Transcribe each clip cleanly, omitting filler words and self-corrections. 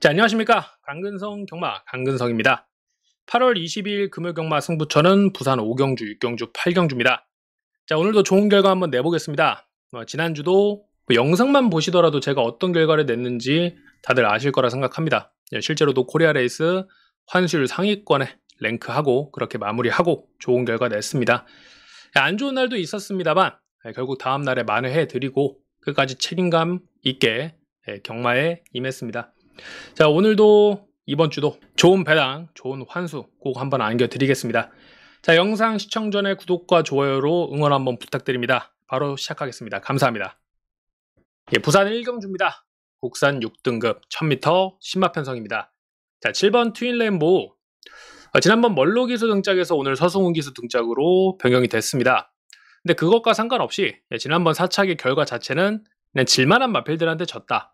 자, 안녕하십니까. 강근성 경마 강근성입니다. 8월 22일 금요 경마 승부처는 부산 5경주, 6경주, 8경주입니다. 자, 오늘도 좋은 결과 한번 내보겠습니다. 지난주도 영상만 보시더라도 제가 어떤 결과를 냈는지 다들 아실 거라 생각합니다. 실제로도 코리아 레이스 환수율 상위권에 랭크하고 그렇게 마무리하고 좋은 결과 냈습니다. 안 좋은 날도 있었습니다만 결국 다음 날에 만회해드리고 끝까지 책임감 있게 경마에 임했습니다. 자, 오늘도 이번 주도 좋은 배당, 좋은 환수 꼭 한번 안겨드리겠습니다. 자, 영상 시청 전에 구독과 좋아요로 응원 한번 부탁드립니다. 바로 시작하겠습니다. 감사합니다. 부산 1경주입니다. 국산 6등급 1000m 신마 편성입니다. 자, 7번 트윈 레인보우. 지난번 멀로 기수 등짝에서 오늘 서승훈 기수 등짝으로 변경이 됐습니다. 근데 그것과 상관없이 지난번 사차기 결과 자체는 그냥 질만한 마필들한테 졌다.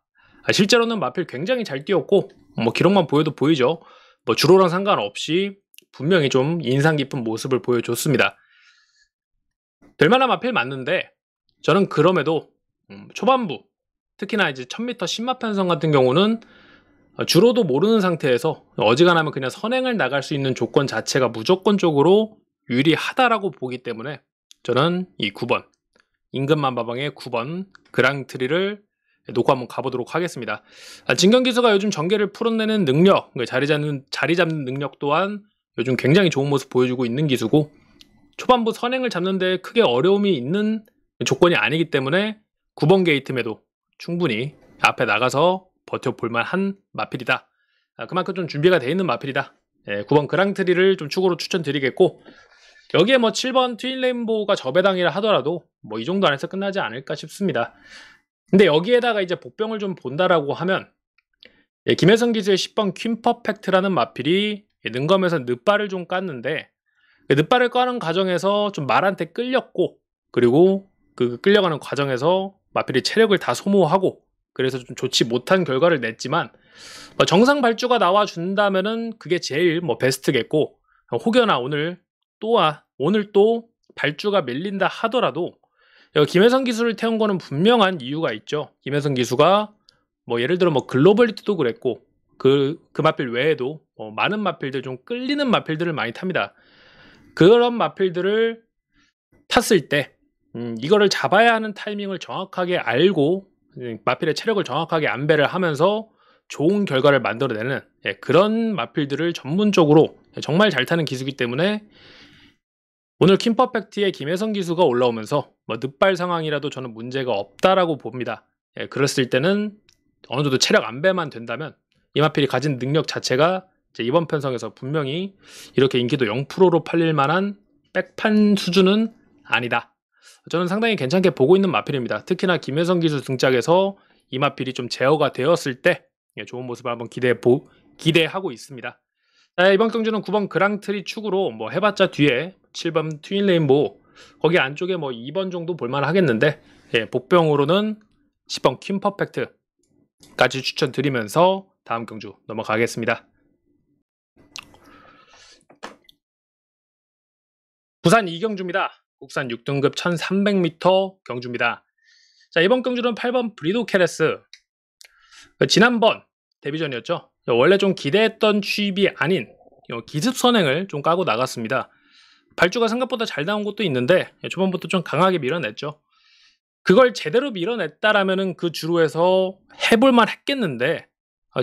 실제로는 마필 굉장히 잘 뛰었고 기록만 보여도 보이죠. 주로랑 상관없이 분명히 좀 인상 깊은 모습을 보여줬습니다. 될만한 마필 맞는데 저는 그럼에도 초반부 특히나 이제 1000m 신마 편성 같은 경우는 주로도 모르는 상태에서 어지간하면 그냥 선행을 나갈 수 있는 조건 자체가 무조건적으로 유리하다라고 보기 때문에 저는 이 9번 임금만바방의 9번 그랑트리를 놓고 한번 가보도록 하겠습니다. 진경기수가 요즘 전개를 풀어내는 능력, 자리 잡는 능력 또한 요즘 굉장히 좋은 모습 보여주고 있는 기수고, 초반부 선행을 잡는데 크게 어려움이 있는 조건이 아니기 때문에 9번 게이트매도 충분히 앞에 나가서 버텨볼만 한 마필이다. 그만큼 좀 준비가 되어 있는 마필이다. 9번 그랑트리를 좀 축으로 추천드리겠고, 여기에 7번 트윈 레인보우가 저배당이라 하더라도 이 정도 안에서 끝나지 않을까 싶습니다. 근데 여기에다가 이제 복병을 좀 본다라고 하면 김혜성 기수의 10번 퀸퍼펙트라는 마필이 능검에서 늪발을 좀 깠는데, 늪발을 까는 과정에서 좀 말한테 끌렸고, 그리고 그 끌려가는 과정에서 마필이 체력을 다 소모하고 그래서 좀 좋지 못한 결과를 냈지만, 정상 발주가 나와준다면은 그게 제일 베스트겠고, 혹여나 오늘 또 발주가 밀린다 하더라도 김혜성 기수를 태운 거는 분명한 이유가 있죠. 김혜성 기수가 예를 들어 글로벌리티도 그랬고 그 마필 외에도 많은 마필들, 좀 끌리는 마필들을 많이 탑니다. 그런 마필들을 탔을 때 이거를 잡아야 하는 타이밍을 정확하게 알고 마필의 체력을 정확하게 안배를 하면서 좋은 결과를 만들어내는 그런 마필들을 전문적으로 정말 잘 타는 기수이기 때문에 오늘 퀸퍼펙트의 김혜성 기수가 올라오면서 늪발 상황이라도 저는 문제가 없다라고 봅니다. 그랬을 때는 어느 정도 체력 안배만 된다면 이 마필이 가진 능력 자체가 이번 편성에서 분명히 이렇게 인기도 0%로 팔릴 만한 백판 수준은 아니다. 저는 상당히 괜찮게 보고 있는 마필입니다. 특히나 김혜성 기수 등짝에서 이 마필이 좀 제어가 되었을 때 좋은 모습을 한번 기대하고 있습니다. 자, 이번 경주는 9번 그랑트리 축으로 해봤자 뒤에 7번 트윈 레인보우, 거기 안쪽에 2번 정도 볼만 하겠는데, 복병으로는 10번 퀸퍼펙트까지 추천드리면서 다음 경주 넘어가겠습니다. 부산 2경주입니다. 국산 6등급 1300m 경주입니다. 자, 이번 경주는 8번 브리도케레스. 지난번 데뷔전이었죠. 원래 좀 기대했던 취입이 아닌 기습 선행을 좀 까고 나갔습니다. 발주가 생각보다 잘 나온 것도 있는데 초반부터 좀 강하게 밀어냈죠. 그걸 제대로 밀어냈다라면은 그 주로에서 해볼만 했겠는데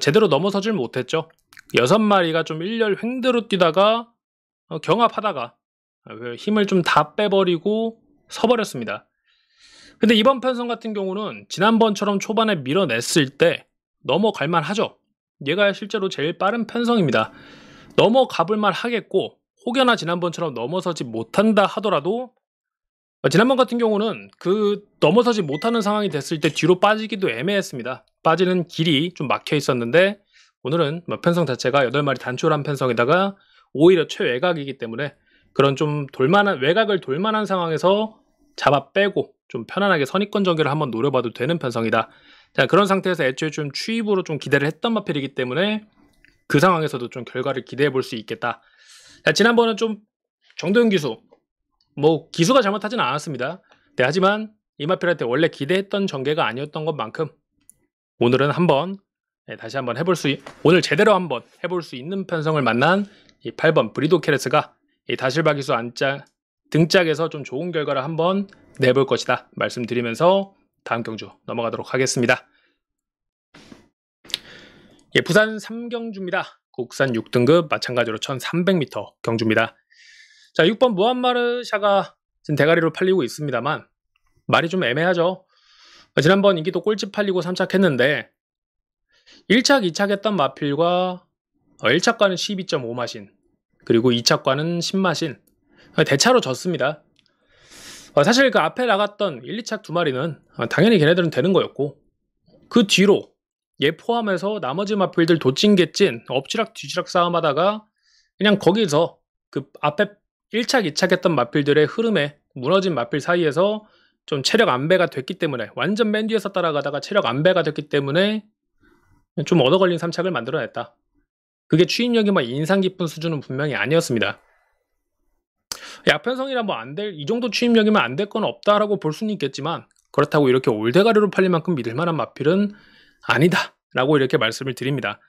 제대로 넘어서질 못했죠. 6마리가 좀 일렬 횡대로 뛰다가 경합하다가 힘을 좀 다 빼버리고 서버렸습니다. 근데 이번 편성 같은 경우는 지난번처럼 초반에 밀어냈을 때 넘어갈만 하죠. 얘가 실제로 제일 빠른 편성입니다. 넘어가볼만 하겠고, 혹여나 지난번처럼 넘어서지 못한다 하더라도 지난번 같은 경우는 그 넘어서지 못하는 상황이 됐을 때 뒤로 빠지기도 애매했습니다. 빠지는 길이 좀 막혀 있었는데 오늘은 편성 자체가 8마리 단촐한 편성에다가 오히려 최외곽이기 때문에 그런 좀 외곽을 돌만한 상황에서 잡아 빼고 좀 편안하게 선입권 전개를 한번 노려봐도 되는 편성이다. 자, 그런 상태에서 애초에 좀 추입으로 좀 기대를 했던 마필이기 때문에 그 상황에서도 좀 결과를 기대해 볼 수 있겠다. 자, 지난번은 좀 정도현 기수, 기수가 잘못하지는 않았습니다. 네, 하지만 이 마필한테 원래 기대했던 전개가 아니었던 것만큼 오늘은 한번 다시 한번 오늘 제대로 한번 해볼 수 있는 편성을 만난 이 8번 브리도케레스가 이 다실바기수 등짝에서 좀 좋은 결과를 한번 내볼 것이다 말씀드리면서 다음 경주 넘어가도록 하겠습니다. 부산 3경주입니다. 국산 6등급 마찬가지로 1300m 경주입니다. 자, 6번 무함마르샤가 지금 대가리로 팔리고 있습니다만 말이 좀 애매하죠. 지난번 인기도 꼴찌 팔리고 3착했는데 1착, 2착 했던 마필과 1착과는 12.5마신 그리고 2착과는 10마신 대차로 졌습니다. 사실 그 앞에 나갔던 1, 2착 두 마리는 당연히 걔네들은 되는 거였고 그 뒤로 얘 포함해서 나머지 마필들 도찐개찐 엎치락 뒤치락 싸움하다가 그냥 거기서 그 앞에 1착, 2착 했던 마필들의 흐름에 무너진 마필 사이에서 좀 체력 안배가 됐기 때문에 완전 맨 뒤에서 따라가다가 체력 안배가 됐기 때문에 좀 얻어걸린 3착을 만들어냈다. 그게 추임력이 막 인상 깊은 수준은 분명히 아니었습니다. 약편성이라 뭐 이 정도 추임력이면 안 될 건 없다라고 볼 수는 있겠지만 그렇다고 이렇게 올대가리로 팔릴 만큼 믿을 만한 마필은 아니다 라고 이렇게 말씀을 드립니다.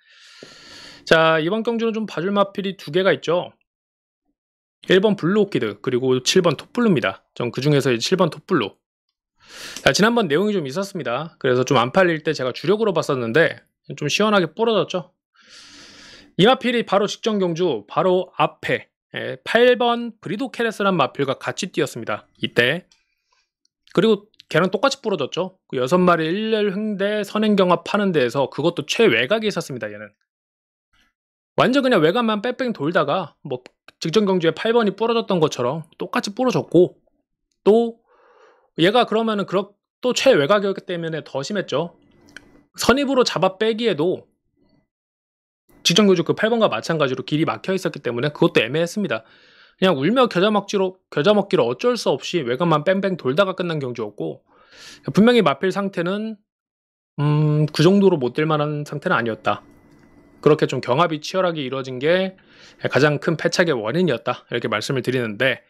자, 이번 경주는 좀 봐줄 마필이 두 개가 있죠. 1번 블루 오키드 그리고 7번 톱블루입니다. 전 그 중에서 7번 톱블루. 자, 지난번 내용이 좀 있었습니다. 그래서 좀 안 팔릴 때 제가 주력으로 봤었는데 좀 시원하게 부러졌죠. 이 마필이 바로 직전 경주 바로 앞에 8번 브리도케레스란 마필과 같이 뛰었습니다. 이때. 그리고 걔랑 똑같이 부러졌죠. 그 6마리 1렬 횡대 선행경합 파는 데에서 그것도 최외곽에 있었습니다. 얘는. 완전 그냥 외곽만 뺑뺑 돌다가 뭐 직전 경주에 8번이 부러졌던 것처럼 똑같이 부러졌고 또 얘가 그러면은 또 최외곽이었기 때문에 더 심했죠. 선입으로 잡아 빼기에도 직전 경주 그 8번과 마찬가지로 길이 막혀 있었기 때문에 그것도 애매했습니다. 그냥 울며 겨자 먹기로 어쩔 수 없이 외곽만 뺑뺑 돌다가 끝난 경주였고 분명히 마필 상태는 그 정도로 못 될 만한 상태는 아니었다. 그렇게 좀 경합이 치열하게 이루어진 게 가장 큰 패착의 원인이었다. 이렇게 말씀을 드리는데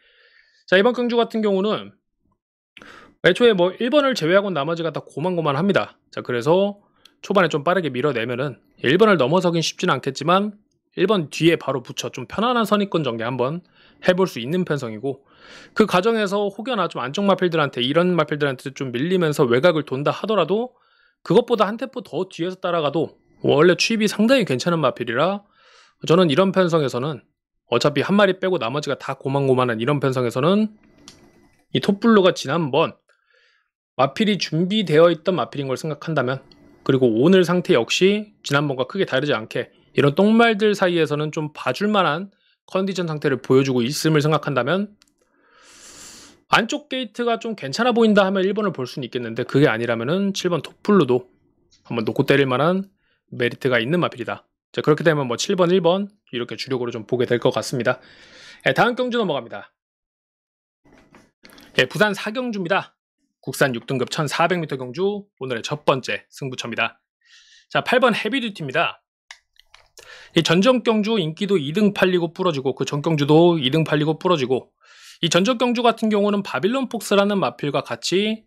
자, 이번 경주 같은 경우는 애초에 뭐 1번을 제외하고 나머지가 다 고만고만합니다. 자, 그래서 초반에 좀 빠르게 밀어내면은 1번을 넘어서긴 쉽진 않겠지만 1번 뒤에 바로 붙여 좀 편안한 선입권 전개 한번 해볼 수 있는 편성이고 그 과정에서 혹여나 좀 안쪽 마필들한테 이런 마필들한테 좀 밀리면서 외곽을 돈다 하더라도 그것보다 한 템포 더 뒤에서 따라가도 원래 추입이 상당히 괜찮은 마필이라 저는 이런 편성에서는 어차피 한 마리 빼고 나머지가 다 고만고만한 이런 편성에서는 이 톱블루가 지난번 마필이 준비되어 있던 마필인 걸 생각한다면 그리고 오늘 상태 역시 지난번과 크게 다르지 않게 이런 똥말들 사이에서는 좀 봐줄 만한 컨디션 상태를 보여주고 있음을 생각한다면 안쪽 게이트가 좀 괜찮아 보인다 하면 1번을 볼 수는 있겠는데 그게 아니라면은 7번 톱블루도 한번 놓고 때릴 만한 메리트가 있는 마필이다. 자, 그렇게 되면 뭐 7번, 1번 이렇게 주력으로 좀 보게 될 것 같습니다. 다음 경주 넘어갑니다. 부산 4경주입니다. 국산 6등급 1400m 경주 오늘의 첫 번째 승부처입니다. 자, 8번 헤비듀티입니다. 이 전적 경주 인기도 2등 팔리고 부러지고 그 전 경주도 2등 팔리고 부러지고 이 전적 경주 같은 경우는 바빌론 폭스라는 마필과 같이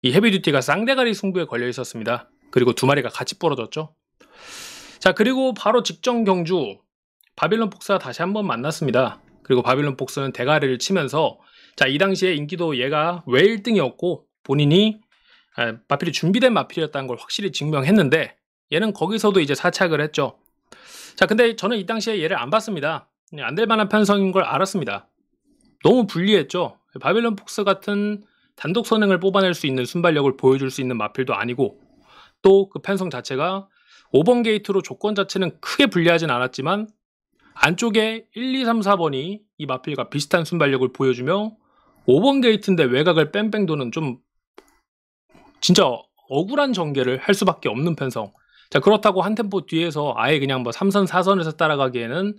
이 헤비듀티가 쌍대가리 승부에 걸려 있었습니다. 그리고 두 마리가 같이 부러졌죠. 자, 그리고 바로 직전 경주 바빌론 폭스가 다시 한번 만났습니다. 그리고 바빌론 폭스는 대가리를 치면서 자, 이 당시에 인기도 얘가 왜 1등이었고 본인이 마필이 준비된 마필이었다는 걸 확실히 증명했는데 얘는 거기서도 이제 사착을 했죠. 자, 근데 저는 이 당시에 얘를 안 봤습니다. 안 될 만한 편성인 걸 알았습니다. 너무 불리했죠. 바빌론 폭스 같은 단독 선행을 뽑아낼 수 있는 순발력을 보여줄 수 있는 마필도 아니고 또 그 편성 자체가 5번 게이트로 조건 자체는 크게 불리하진 않았지만 안쪽에 1, 2, 3, 4번이 이 마필과 비슷한 순발력을 보여주며 5번 게이트인데 외곽을 뺑뺑 도는 좀 진짜 억울한 전개를 할 수밖에 없는 편성. 자, 그렇다고 한 템포 뒤에서 아예 그냥 뭐 3선, 4선에서 따라가기에는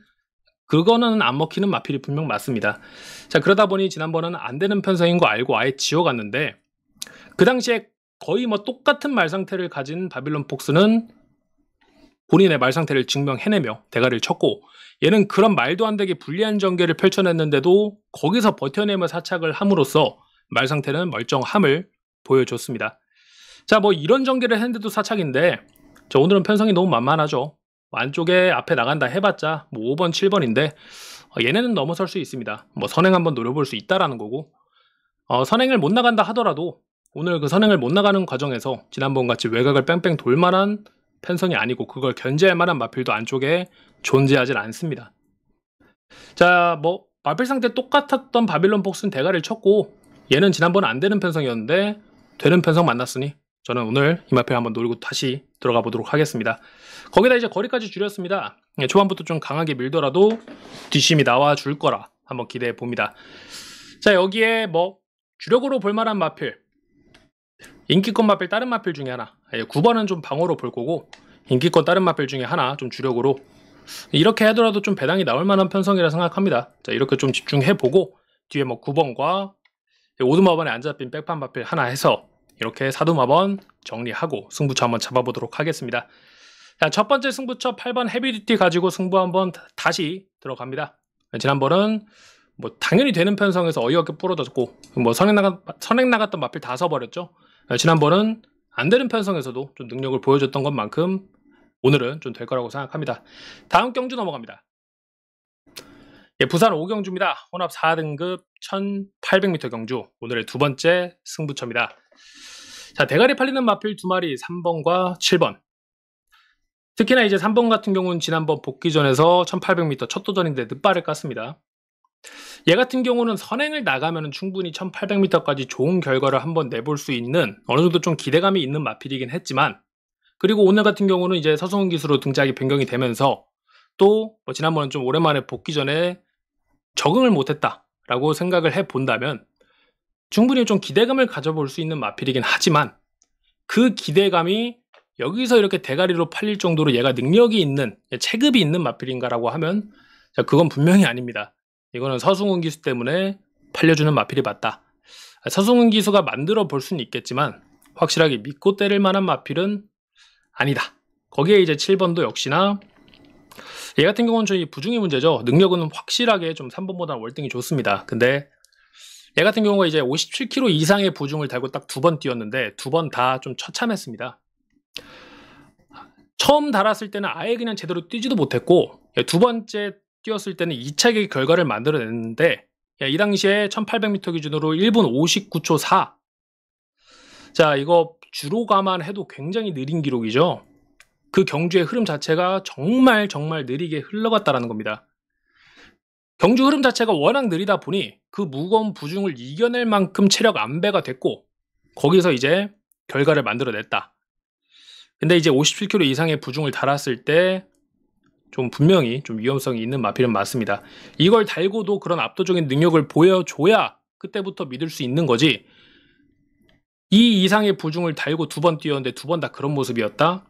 그거는 안 먹히는 마필이 분명 맞습니다. 자, 그러다 보니 지난번은 안 되는 편성인 거 알고 아예 지워갔는데 그 당시에 거의 뭐 똑같은 말 상태를 가진 바빌론 폭스는 본인의 말 상태를 증명해내며 대가리를 쳤고 얘는 그런 말도 안 되게 불리한 전개를 펼쳐냈는데도 거기서 버텨내며 사착을 함으로써 말 상태는 멀쩡함을 보여줬습니다. 자, 뭐 이런 전개를 했는데도 사착인데 자, 오늘은 편성이 너무 만만하죠. 안쪽에 앞에 나간다 해봤자 뭐 5번, 7번인데 얘네는 넘어설 수 있습니다. 뭐 선행 한번 노려볼 수 있다라는 거고, 선행을 못 나간다 하더라도 오늘 그 선행을 못 나가는 과정에서 지난번 같이 외곽을 뺑뺑 돌 만한 편성이 아니고 그걸 견제할 만한 마필도 안쪽에 존재하진 않습니다. 자, 뭐 마필 상태 똑같았던 바빌론 폭스는 대가리를 쳤고, 얘는 지난번 안 되는 편성이었는데 되는 편성 만났으니 저는 오늘 이 마필 한번 노리고 다시 들어가 보도록 하겠습니다. 거기다 이제 거리까지 줄였습니다. 초반부터 좀 강하게 밀더라도 뒷심이 나와 줄 거라 한번 기대해 봅니다. 자, 여기에 뭐 주력으로 볼 만한 마필, 인기권 마필 다른 마필 중에 하나, 9번은 좀 방어로 볼 거고 인기권 다른 마필 중에 하나 좀 주력으로 이렇게 하더라도 좀 배당이 나올 만한 편성이라 생각합니다. 자, 이렇게 좀 집중해 보고 뒤에 뭐 9번과 오두마번에 안 잡힌 백판 마필 하나 해서 이렇게 사두마번 정리하고 승부처 한번 잡아보도록 하겠습니다. 자, 첫 번째 승부처 8번 헤비듀티 가지고 승부 한번 다시 들어갑니다. 지난번은 뭐 당연히 되는 편성에서 어이없게 부러졌고 뭐 선행 나갔던 마필 다 서버렸죠. 지난번은 안 되는 편성에서도 좀 능력을 보여줬던 것만큼 오늘은 좀 될 거라고 생각합니다. 다음 경주 넘어갑니다. 예, 부산 5경주입니다. 혼합 4등급 1800m 경주, 오늘의 두 번째 승부처입니다. 자, 대가리 팔리는 마필 두 마리 3번과 7번. 특히나 이제 3번 같은 경우는 지난번 복귀전에서 1800m 첫 도전인데 늦발을 깠습니다. 얘 같은 경우는 선행을 나가면 충분히 1800m까지 좋은 결과를 한번 내볼 수 있는 어느 정도 좀 기대감이 있는 마필이긴 했지만, 그리고 오늘 같은 경우는 이제 서승훈 기수로 등짝이 변경이 되면서 또 뭐 지난번은 좀 오랜만에 복귀 전에 적응을 못했다라고 생각을 해본다면 충분히 좀 기대감을 가져볼 수 있는 마필이긴 하지만, 그 기대감이 여기서 이렇게 대가리로 팔릴 정도로 얘가 능력이 있는, 체급이 있는 마필인가라고 하면 그건 분명히 아닙니다. 이거는 서승훈 기수 때문에 팔려주는 마필이 맞다. 서승훈 기수가 만들어 볼 수는 있겠지만 확실하게 믿고 때릴 만한 마필은 아니다. 거기에 이제 7번도 역시나 얘 같은 경우는 저희 부중이 문제죠. 능력은 확실하게 좀 3번보다 월등히 좋습니다. 근데 얘 같은 경우가 이제 57kg 이상의 부중을 달고 딱 두 번 뛰었는데 두 번 다 좀 처참했습니다. 처음 달았을 때는 아예 그냥 제대로 뛰지도 못했고, 두 번째 뛰었을 때는 2차계 결과를 만들어냈는데 이 당시에 1800m 기준으로 1분 59초 4. 자, 이거 주로 감안해도 굉장히 느린 기록이죠. 그 경주의 흐름 자체가 정말 느리게 흘러갔다라는 겁니다. 경주 흐름 자체가 워낙 느리다 보니 그 무거운 부중을 이겨낼 만큼 체력 안배가 됐고 거기서 이제 결과를 만들어냈다. 근데 이제 57kg 이상의 부중을 달았을 때 좀 분명히 좀 위험성이 있는 마필은 맞습니다. 이걸 달고도 그런 압도적인 능력을 보여줘야 그때부터 믿을 수 있는 거지, 이 이상의 부중을 달고 두 번 뛰었는데 두 번 다 그런 모습이었다?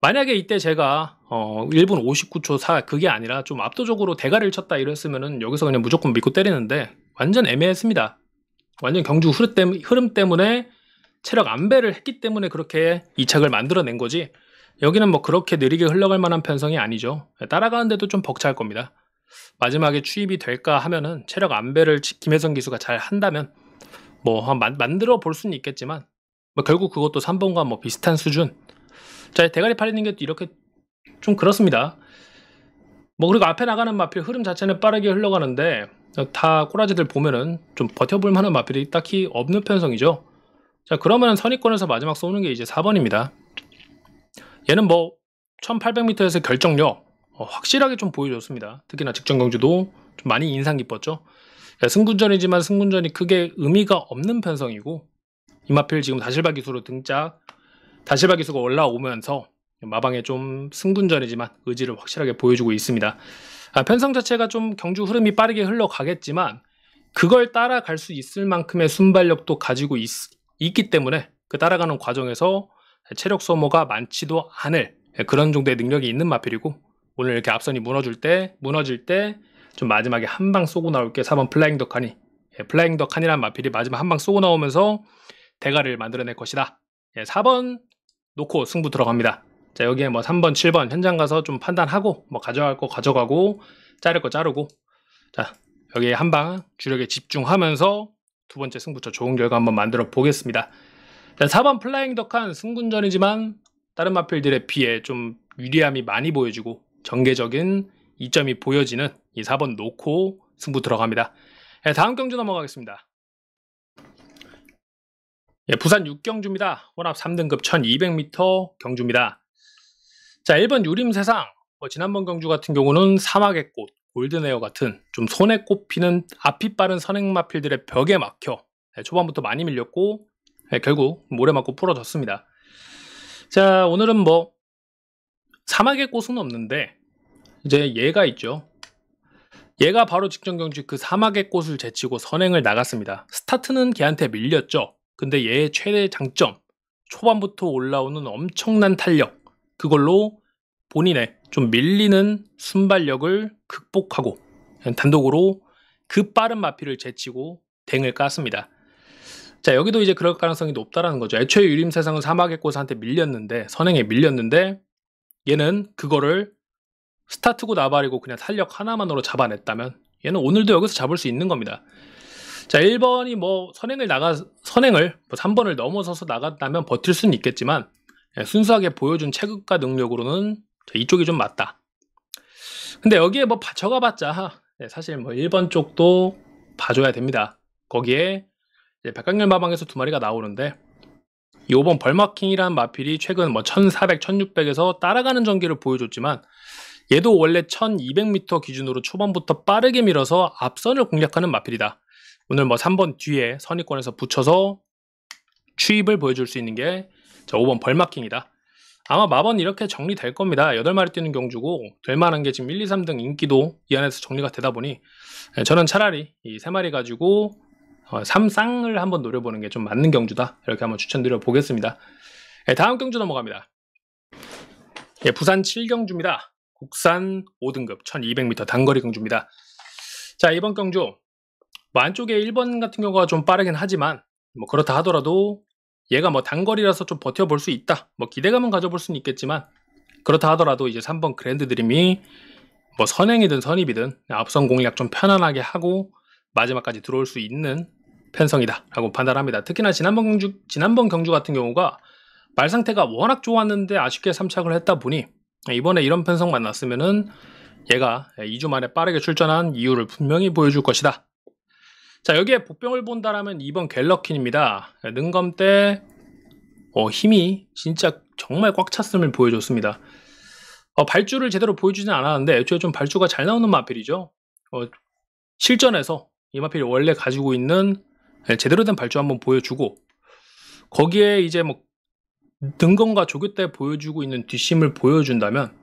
만약에 이때 제가 1분 59초 4 그게 아니라 좀 압도적으로 대가리를 쳤다 이랬으면은 여기서 그냥 무조건 믿고 때리는데 완전 애매했습니다. 완전 경주 흐름 때문에 체력 안배를 했기 때문에 그렇게 이착을 만들어낸 거지, 여기는 뭐 그렇게 느리게 흘러갈 만한 편성이 아니죠. 따라가는데도 좀 벅찰 겁니다. 마지막에 추입이 될까 하면은 체력 안배를 김혜성 기수가 잘 한다면 뭐 만들어 볼 수는 있겠지만 뭐 결국 그것도 3번과 뭐 비슷한 수준. 자, 대가리 팔리는 게 이렇게 좀 그렇습니다. 뭐 그리고 앞에 나가는 마필 흐름 자체는 빠르게 흘러가는데 다 꼬라지들 보면은 좀 버텨볼 만한 마필이 딱히 없는 편성이죠. 자, 그러면 선입권에서 마지막 쏘는 게 이제 4번입니다. 얘는 뭐 1800m에서 결정력 확실하게 좀 보여줬습니다. 특히나 직전 경주도 좀 많이 인상 깊었죠. 승군전이지만 승군전이 크게 의미가 없는 편성이고, 이 마필 지금 다실바 기수로 등짝, 다실바 기수가 올라오면서 마방에 좀 승군전이지만 의지를 확실하게 보여주고 있습니다. 편성 자체가 좀 경주 흐름이 빠르게 흘러가겠지만 그걸 따라갈 수 있을 만큼의 순발력도 가지고 있기 때문에 그 따라가는 과정에서 체력 소모가 많지도 않을 그런 정도의 능력이 있는 마필이고, 오늘 이렇게 앞선이 무너질 때 좀 마지막에 한 방 쏘고 나올 게 4번 플라잉 더 칸이, 플라잉 더 칸이라는 마필이 마지막 한 방 쏘고 나오면서 대가리를 만들어낼 것이다. 4번 놓고 승부 들어갑니다. 자, 여기에 뭐 3번, 7번 현장 가서 좀 판단하고 뭐 가져갈 거 가져가고 자를 거 자르고, 자, 여기에 한 방 주력에 집중하면서 두 번째 승부처 좋은 결과 한번 만들어 보겠습니다. 자, 4번 플라잉 더 칸 승군전이지만 다른 마필들에 비해 좀 유리함이 많이 보여지고 전개적인 이점이 보여지는 이 4번 놓고 승부 들어갑니다. 예, 다음 경주 넘어가겠습니다. 예, 부산 6경주입니다. 혼합 3등급 1200m 경주입니다. 자, 1번 유림세상. 지난번 경주 같은 경우는 사막의 꽃, 골든에어 같은 좀 손에 꼽히는 앞이 빠른 선행마필들의 벽에 막혀 초반부터 많이 밀렸고 결국 모래 맞고 부러졌습니다. 자, 오늘은 사막의 꽃은 없는데 이제 얘가 있죠. 얘가 바로 직전 경주 그 사막의 꽃을 제치고 선행을 나갔습니다. 스타트는 걔한테 밀렸죠. 근데 얘의 최대 장점, 초반부터 올라오는 엄청난 탄력, 그걸로 본인의 좀 밀리는 순발력을 극복하고 단독으로 그 빠른 마필을 제치고 댕을 깠습니다. 자, 여기도 이제 그럴 가능성이 높다라는 거죠. 애초에 유림세상은 사막의 꽃한테 밀렸는데, 선행에 밀렸는데 얘는 그거를 스타트고 나발이고 그냥 탄력 하나만으로 잡아냈다면 얘는 오늘도 여기서 잡을 수 있는 겁니다. 자, 1번이 선행을 3번을 넘어서서 나갔다면 버틸 수는 있겠지만 순수하게 보여준 체급과 능력으로는 이쪽이 좀 맞다. 근데 여기에 받쳐가봤자 사실 1번 쪽도 봐줘야 됩니다. 거기에 백강렬 마방에서 2마리가 나오는데 5번 벌마킹이라는 마필이 최근 1400, 1600에서 따라가는 전개를 보여줬지만 얘도 원래 1200m 기준으로 초반부터 빠르게 밀어서 앞선을 공략하는 마필이다. 오늘 3번 뒤에 선위권에서 붙여서 추입을 보여줄 수 있는 게 5번 벌마킹이다. 아마 마번 이렇게 정리될 겁니다. 8마리 뛰는 경주고 될만한 게 지금 1, 2, 3등 인기도 이 안에서 정리가 되다 보니 저는 차라리 이 3마리 가지고 3쌍을 한번 노려보는 게 좀 맞는 경주다. 이렇게 한번 추천드려 보겠습니다. 다음 경주 넘어갑니다. 부산 7경주입니다. 국산 5등급 1200m 단거리 경주입니다. 자, 이번 경주 안쪽에 1번 같은 경우가 좀 빠르긴 하지만 그렇다 하더라도 얘가 단거리라서 좀 버텨볼 수 있다. 기대감은 가져볼 수는 있겠지만 그렇다 하더라도 이제 3번 그랜드 드림이 선행이든 선입이든 앞선 공략 좀 편안하게 하고 마지막까지 들어올 수 있는 편성이다 라고 판단합니다. 특히나 지난번 경주 같은 경우가 말 상태가 워낙 좋았는데 아쉽게 3착을 했다 보니 이번에 이런 편성 만났으면은 얘가 2주 만에 빠르게 출전한 이유를 분명히 보여줄 것이다. 자, 여기에 복병을 본다라면 2번 갤러킨입니다. 능검 때 힘이 진짜 정말 꽉 찼음을 보여줬습니다. 발주를 제대로 보여주진 않았는데 애초에 좀 발주가 잘 나오는 마필이죠. 실전에서 이 마필이 원래 가지고 있는 제대로 된 발주 한번 보여주고 거기에 이제 등검과 조교 때 보여주고 있는 뒷심을 보여준다면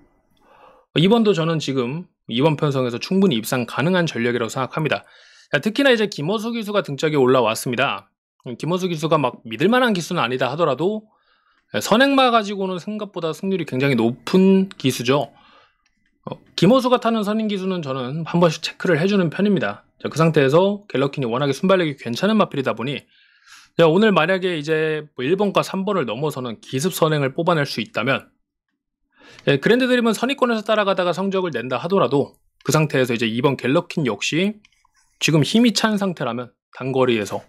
이번도 저는 지금 이번 편성에서 충분히 입상 가능한 전력이라고 생각합니다. 특히나 이제 김어수 기수가 등짝에 올라왔습니다. 김어수 기수가 믿을만한 기수는 아니다 하더라도 선행마 가지고는 생각보다 승률이 굉장히 높은 기수죠. 김어수가 타는 선행 기수는 저는 한 번씩 체크를 해주는 편입니다. 자, 그 상태에서 갤러킨이 워낙에 순발력이 괜찮은 마필이다 보니 오늘 만약에 이제 1번과 3번을 넘어서는 기습 선행을 뽑아낼 수 있다면 그랜드 드림은 선위권에서 따라가다가 성적을 낸다 하더라도 그 상태에서 이제 2번 갤러킨 역시 지금 힘이 찬 상태라면 단거리에서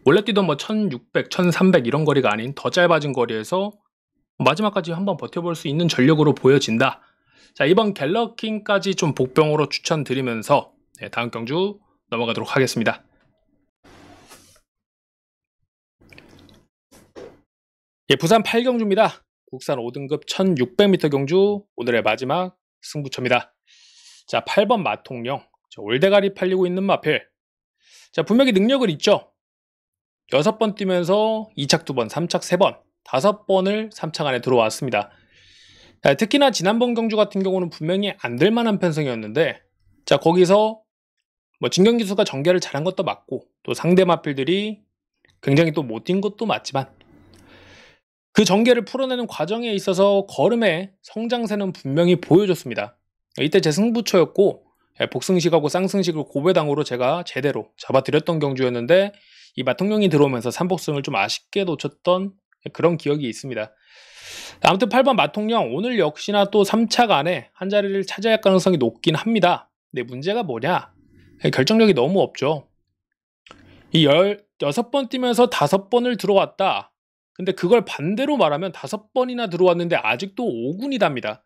원래 뛰던 1600, 1300 이런 거리가 아닌 더 짧아진 거리에서 마지막까지 한번 버텨볼 수 있는 전력으로 보여진다. 자, 이번 갤러킨까지 좀 복병으로 추천드리면서 다음 경주 넘어가도록 하겠습니다. 부산 8경주입니다. 국산 5등급 1600m 경주 오늘의 마지막 승부처입니다. 자, 8번 마통령 올대가리 팔리고 있는 마필. 자, 분명히 능력을 있죠. 6번 뛰면서 2착 2번, 3착 3번, 5번을 3착 안에 들어왔습니다. 자, 특히나 지난번 경주 같은 경우는 분명히 안 될 만한 편성이었는데 자, 거기서 진경기수가 전개를 잘한 것도 맞고 또 상대 마필들이 굉장히 또 못 뛴 것도 맞지만 그 전개를 풀어내는 과정에 있어서 걸음의 성장세는 분명히 보여줬습니다. 이때 제 승부처였고 복승식하고 쌍승식을 고배당으로 제가 제대로 잡아드렸던 경주였는데 이 마통령이 들어오면서 3복승을 좀 아쉽게 놓쳤던 그런 기억이 있습니다. 아무튼 8번 마통령 오늘 역시나 또 3착 안에 한 자리를 차지할 가능성이 높긴 합니다. 근데 문제가 뭐냐? 결정력이 너무 없죠. 이 16번 뛰면서 5번을 들어왔다. 근데 그걸 반대로 말하면 5번이나 들어왔는데 아직도 5군이답니다.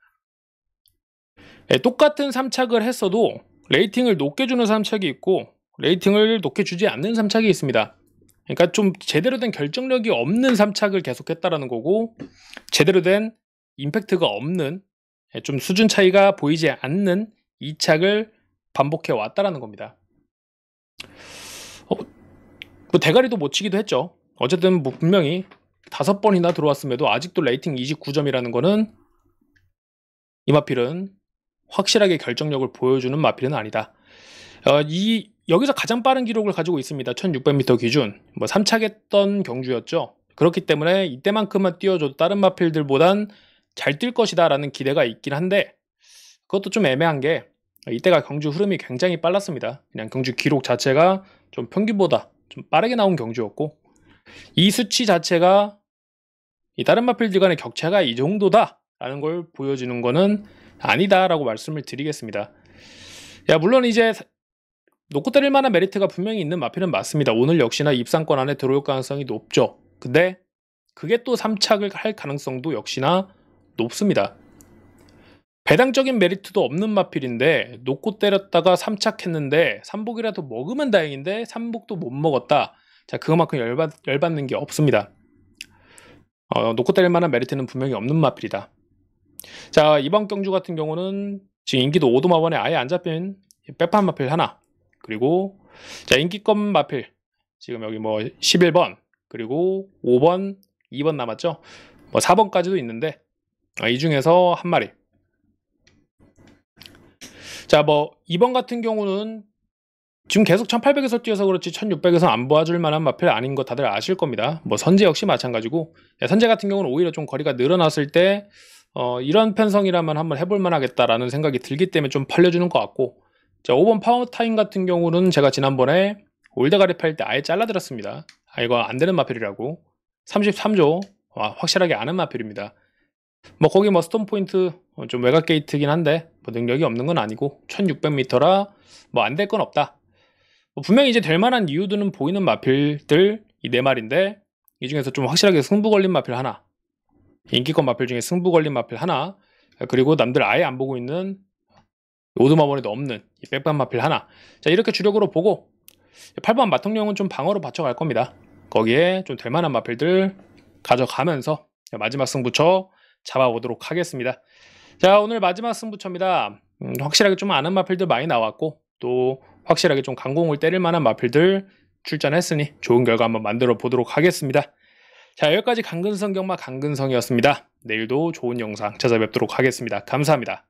예, 똑같은 3착을 했어도 레이팅을 높게 주는 3착이 있고 레이팅을 높게 주지 않는 3착이 있습니다. 그러니까 좀 제대로 된 결정력이 없는 3착을 계속했다라는 거고 제대로 된 임팩트가 없는 좀 수준 차이가 보이지 않는 2착을 반복해 왔다라는 겁니다. 뭐 대가리도 못 치기도 했죠. 어쨌든 뭐 분명히 5번이나 들어왔음에도 아직도 레이팅 29점이라는 거는 이 마필은 확실하게 결정력을 보여주는 마필은 아니다. 여기서 가장 빠른 기록을 가지고 있습니다. 1600m 기준 3착했던 경주였죠. 그렇기 때문에 이때만큼만 뛰어줘도 다른 마필들보단 잘 뛸 것이다 라는 기대가 있긴 한데 그것도 좀 애매한 게 이때가 경주 흐름이 굉장히 빨랐습니다. 그냥 경주 기록 자체가 좀 평균보다 좀 빠르게 나온 경주였고 이 수치 자체가 이 다른 마필들 간의 격차가 이 정도다 라는 걸 보여주는 거는 아니다 라고 말씀을 드리겠습니다. 물론 이제 놓고 때릴 만한 메리트가 분명히 있는 마필은 맞습니다. 오늘 역시나 입상권 안에 들어올 가능성이 높죠. 근데 그게 또 3착을 할 가능성도 역시나 높습니다. 배당적인 메리트도 없는 마필인데 놓고 때렸다가 3착했는데 3복이라도 먹으면 다행인데 3복도 못 먹었다. 자, 그거만큼 열받는 게 없습니다. 놓고 때릴 만한 메리트는 분명히 없는 마필이다. 자, 이번 경주 같은 경우는 지금 인기도 5도마번에 아예 안 잡힌 백판 마필 하나, 그리고 자 인기권 마필 지금 여기 뭐 11번 그리고 5번 2번 남았죠. 뭐 4번까지도 있는데 이 중에서 한 마리. 자, 뭐 2번 같은 경우는 지금 계속 1800에서 뛰어서 그렇지 1600에서 안 보아줄 만한 마필 아닌 거 다들 아실 겁니다. 뭐 선제 역시 마찬가지고 선제 같은 경우는 오히려 좀 거리가 늘어났을 때 이런 편성이라면 한번 해볼 만하겠다라는 생각이 들기 때문에 좀 팔려주는 것 같고, 자 5번 파워타임 같은 경우는 제가 지난번에 올드가리 팔 때 아예 잘라드렸습니다. 이거 안 되는 마필이라고. 33조 확실하게 아는 마필입니다. 뭐 거기 뭐 스톤 포인트 좀 외곽 게이트긴 한데 뭐 능력이 없는 건 아니고 1600m라 뭐 안 될 건 없다. 분명히 이제 될 만한 이유들은 보이는 마필들 이 4마리인데 이 중에서 좀 확실하게 승부 걸린 마필 하나, 인기권 마필 중에 승부 걸린 마필 하나, 그리고 남들 아예 안 보고 있는 오드마번에도 없는 이 백반 마필 하나. 자, 이렇게 주력으로 보고 8번 마통령은 좀 방어로 받쳐갈 겁니다. 거기에 좀 될 만한 마필들 가져가면서 마지막 승부처 잡아보도록 하겠습니다. 자, 오늘 마지막 승부처입니다. 확실하게 좀 아는 마필들 많이 나왔고 또 확실하게 좀 강공을 때릴 만한 마필들 출전했으니 좋은 결과 한번 만들어 보도록 하겠습니다. 자, 여기까지 강근성 경마 강근성이었습니다. 내일도 좋은 영상 찾아뵙도록 하겠습니다. 감사합니다.